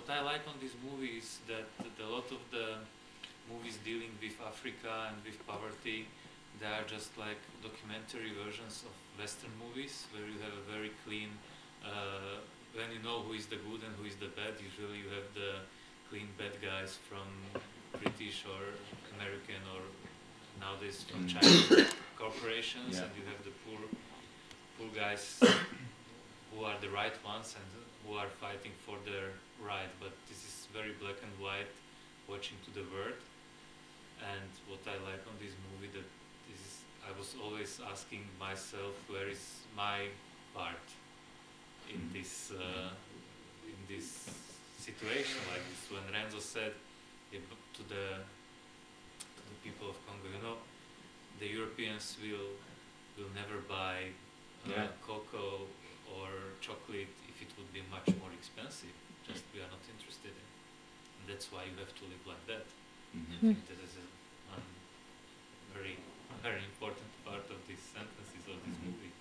what I like on this movie is that a lot of the movies dealing with Africa and with poverty, they are just like documentary versions of Western movies, where you have a very clean, when you know who is the good and who is the bad, usually you have the clean bad guys from British or American or nowadays from Chinese corporations, and you have the poor guys who are the right ones and who are fighting for their right. But this is very black and white, watching to the world. And what I like on this movie, that this is, I was always asking myself, where is my part in this situation like this? When Renzo said to the people of Congo, you know, the Europeans will never buy cocoa or chocolate if it would be much more expensive. Just we are not interested in, and that's why you have to live like that. I think that is one very important part of these sentences of this movie.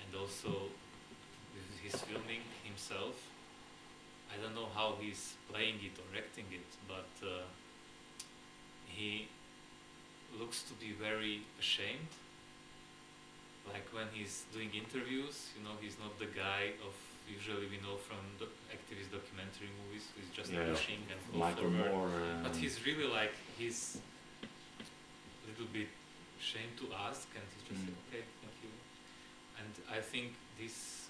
And also with his filming himself, I don't know how he's playing it or acting it, but he looks to be very ashamed. Like when he's doing interviews, you know, he's not the guy of, usually we know from the activist documentary movies, who's just pushing and go forward. But he's really like, he's a little bit ashamed to ask, and he's just like, okay, thank you. And I think this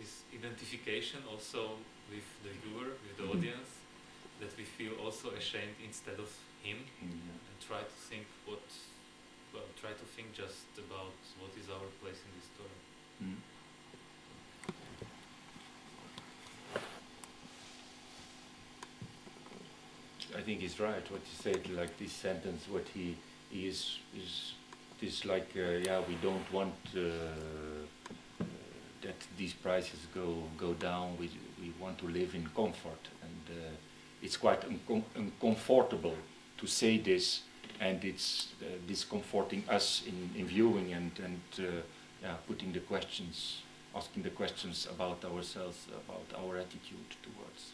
is identification also with the viewer, with the audience, that we feel also ashamed instead of him, and try to think try to think just about what is our place in this story. I think he's right. What he said, like this sentence, what he is this like, yeah, we don't want that these prices go down. We want to live in comfort, and it's quite uncomfortable to say this, and it's discomforting us in viewing and yeah, putting the questions, asking the questions about ourselves, about our attitude towards.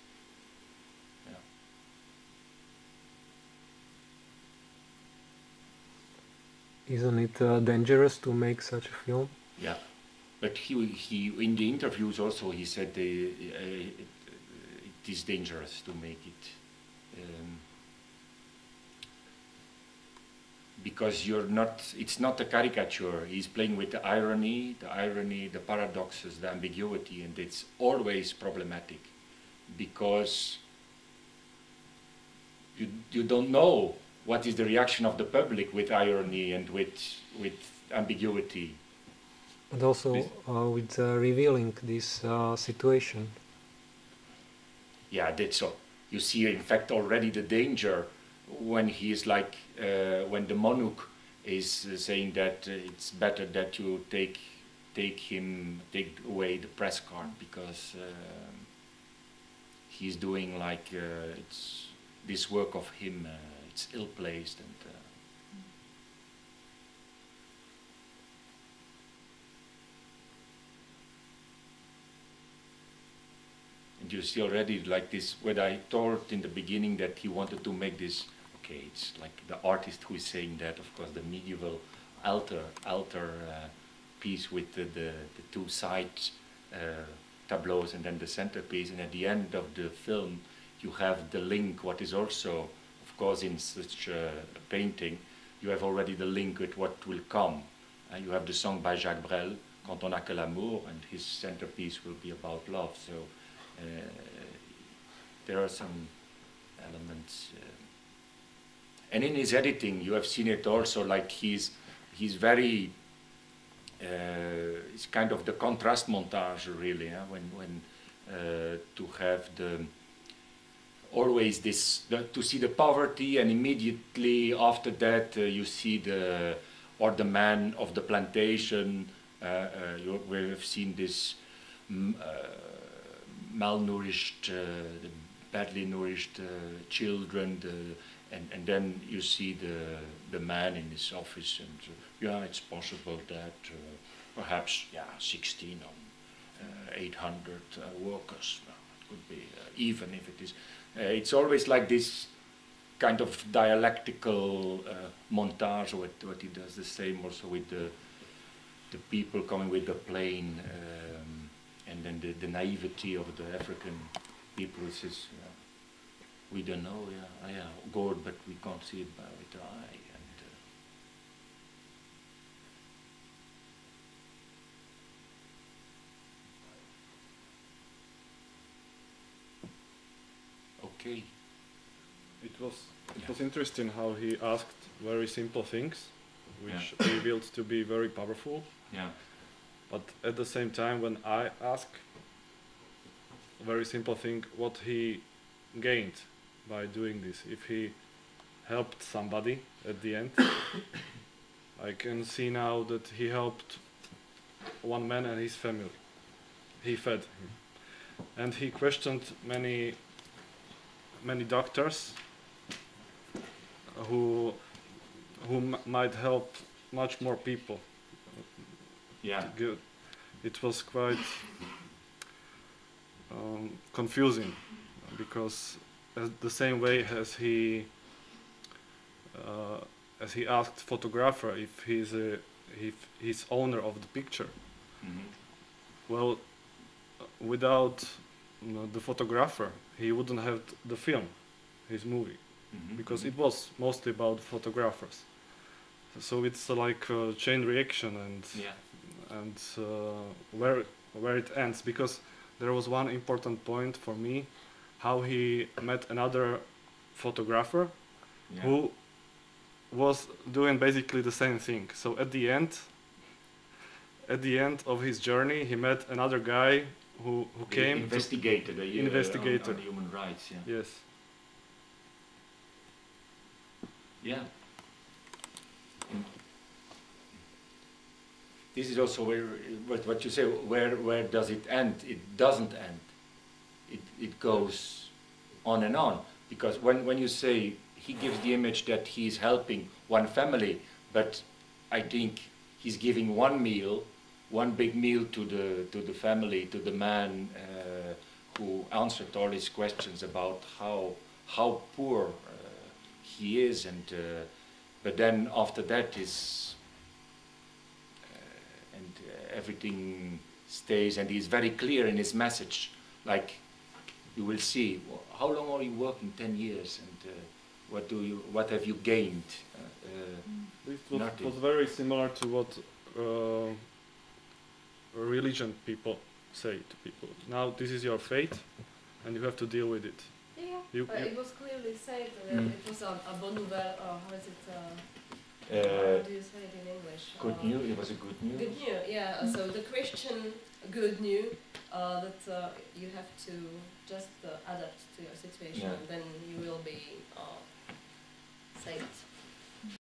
Isn't it dangerous to make such a film? Yeah, but he in the interviews also he said it is dangerous to make it because it's not a caricature. He's playing with the irony, the paradoxes, the ambiguity, and it's always problematic because you don't know what is the reaction of the public with irony and with ambiguity. And also with revealing this situation. Yeah, that's so. You see, in fact, already the danger when he is like, when the monarch is saying that it's better that you take away the press card because he's doing like it's this work of him. It's ill-placed and you see already like this, what I told in the beginning that he wanted to make this, okay, it's like the artist who is saying that, of course, the medieval altar piece with the two side tableaus and then the centerpiece, and at the end of the film you have the link, what is also, of course, in such a painting, you have already the link with what will come. You have the song by Jacques Brel, Quand on n'a que l'amour, and his centerpiece will be about love. So there are some elements. And in his editing, you have seen it also, like he's very, it's kind of the contrast montage, really, when to have the, always this, to see the poverty, and immediately after that you see the man of the plantation. We have seen this malnourished, badly nourished children, and then you see the man in his office, and yeah, it's possible that perhaps 16 on 800 workers. Could be even if it is. It's always like this kind of dialectical montage, what he does, the same also with the people coming with the plane, and then the naivety of the African people, who says, we don't know, God, but we can't see it with the eye. Okay. It was interesting how he asked very simple things, which revealed to be very powerful. Yeah. But at the same time, when I ask a very simple thing, what he gained by doing this, if he helped somebody at the end, I can see now that he helped one man and his family. He fed him, and he questioned many doctors who might help much more people. Yeah. It was quite confusing, because the same way as he asked photographer if he's owner of the picture. Mm-hmm. Well, without the photographer, he wouldn't have the film, his movie, because it was mostly about photographers. So it's like a chain reaction, and where it ends, because there was one important point for me, how he met another photographer who was doing basically the same thing. So at the end of his journey, he met another guy who came investigated on human rights. Yeah. Yes. Yeah. This is also where what you say. Where does it end? It doesn't end. It goes on and on, because when you say he gives the image that he's helping one family, but I think he's giving one big meal to the family, to the man who answered all his questions about how poor he is, and but then after that everything stays, and he's very clear in his message. Like, you will see, how long are you working? 10 years, and what have you gained? It was very similar to what religion people say to people. Now this is your fate, and you have to deal with it. Yeah, it was clearly said that it was a bonne nouvelle, or how is it? How do you say it in English? Good news. It was a good news. Good news. Yeah. So the Christian good news that you have to just adapt to your situation, then you will be saved.